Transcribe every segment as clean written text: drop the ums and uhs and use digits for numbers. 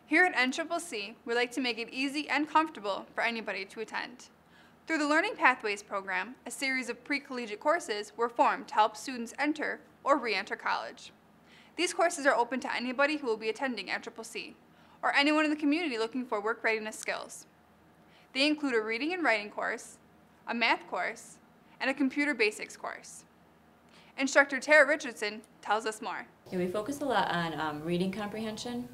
Here at Nccc'S, we like to make it easy and comfortable for anybody to attend. Through the Learning Pathways program, a series of pre-collegiate courses were formed to help students enter or re-enter college. These courses are open to anybody who will be attending Nccc'S, or anyone in the community looking for work readiness skills. They include a reading and writing course, a math course, and a computer basics course. Instructor Tara Richardson tells us more. Yeah, we focus a lot on reading comprehension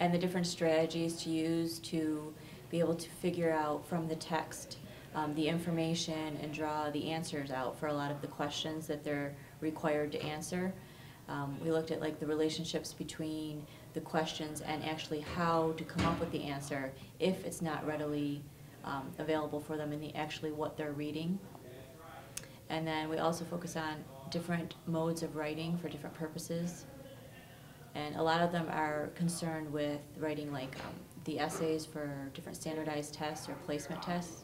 and the different strategies to use to be able to figure out from the text the information and draw the answers out for a lot of the questions that they're required to answer. We looked at like the relationships between the questions and actually how to come up with the answer if it's not readily available for them in actually what they're reading. And then we also focus on different modes of writing for different purposes. And a lot of them are concerned with writing like the essays for different standardized tests or placement tests.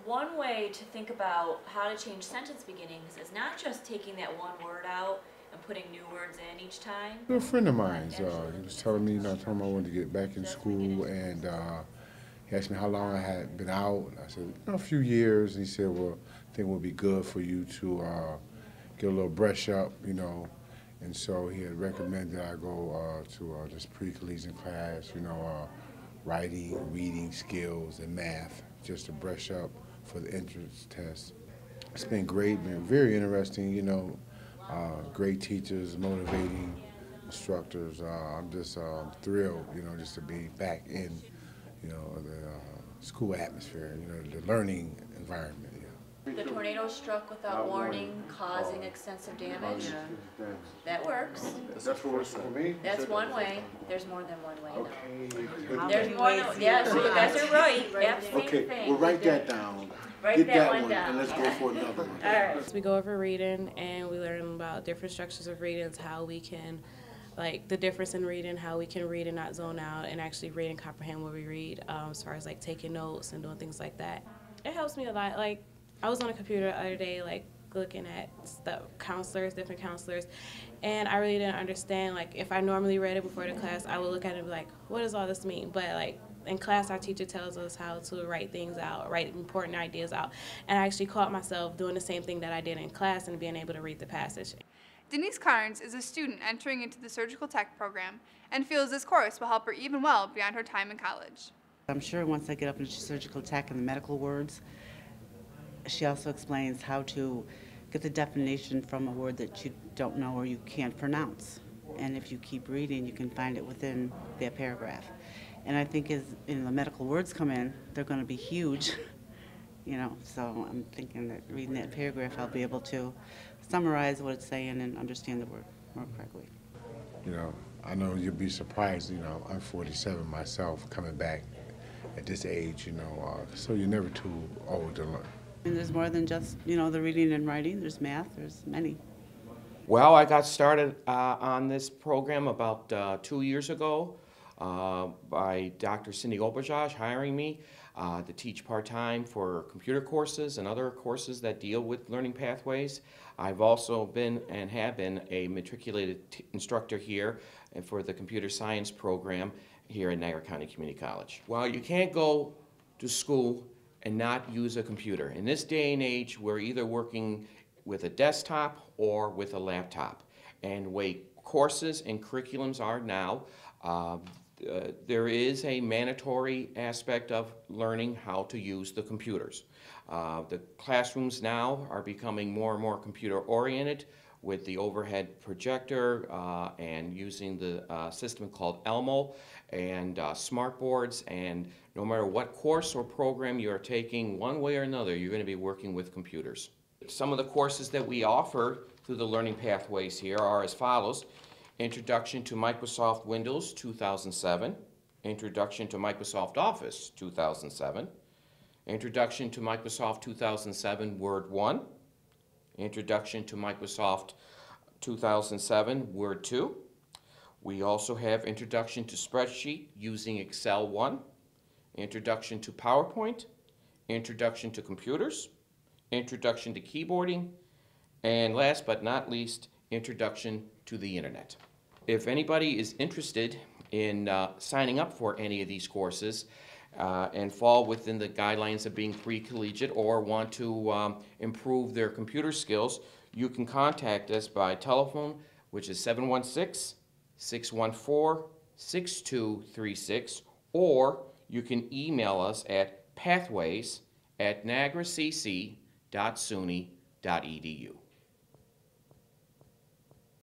One way to think about how to change sentence beginnings is not just taking that one word out and putting new words in each time. A friend of mine, he was telling me, I told him I wanted to get back in school, and he asked me how long I had been out. I said, a few years. And he said, well, I think it would be good for you to get a little brush up, And so he had recommended I go to this pre-collegiate class, writing, reading skills, and math, just to brush up for the entrance test. It's been great, been very interesting, great teachers, motivating instructors. I'm just thrilled, just to be back in, the school atmosphere, the learning environment. The tornado struck without warning, causing extensive damage. That works. That's what works for me? That's one way. There's more than one way. Okay. There's more than, yeah, so you guys are right. Okay, we'll write that down. Write that one down. And let's go for another one. All right. So we go over reading and we learn about different structures of readings, how we can, like the difference in reading, how we can read and not zone out and actually read and comprehend what we read, as far as like taking notes and doing things like that. It helps me a lot. Like I was on a computer the other day, like looking at the different counselors, and I really didn't understand, like if I normally read it before the class, I would look at it and be like, what does all this mean? But like in class, our teacher tells us how to write things out, write important ideas out, and I actually caught myself doing the same thing that I did in class and being able to read the passage. Denise Carnes is a student entering into the surgical tech program and feels this course will help her even well beyond her time in college. I'm sure once I get up into surgical tech and the medical words, she also explains how to get the definition from a word that you don't know or you can't pronounce. And if you keep reading, you can find it within that paragraph. And I think as the medical words come in, they're going to be huge, so I'm thinking that reading that paragraph, I'll be able to summarize what it's saying and understand the word more correctly. I know you'll be surprised, I'm 47 myself, coming back at this age, so you're never too old to learn. And there's more than just, the reading and writing. There's math. There's many. Well, I got started on this program about 2 years ago by Dr. Cindy Oberjosh hiring me to teach part-time for computer courses and other courses that deal with learning pathways. I've also been and have been a matriculated instructor here for the computer science program here at Niagara County Community College. Well, you can't go to school and not use a computer. In this day and age, we're either working with a desktop or with a laptop. And the way courses and curriculums are now, there is a mandatory aspect of learning how to use the computers. The classrooms now are becoming more and more computer-oriented with the overhead projector and using the system called Elmo and smart boards, and no matter what course or program you're taking, one way or another, you're going to be working with computers. Some of the courses that we offer through the Learning Pathways here are as follows: Introduction to Microsoft Windows 2007, Introduction to Microsoft Office 2007, Introduction to Microsoft 2007 Word 1, Introduction to Microsoft 2007 Word 2. We also have Introduction to Spreadsheet using Excel 1, Introduction to PowerPoint, Introduction to Computers, Introduction to Keyboarding, and last but not least, Introduction to the Internet. If anybody is interested in signing up for any of these courses and fall within the guidelines of being pre-collegiate or want to improve their computer skills, you can contact us by telephone, which is 716-614-6236, or you can email us at pathways@niagaracc.suny.edu.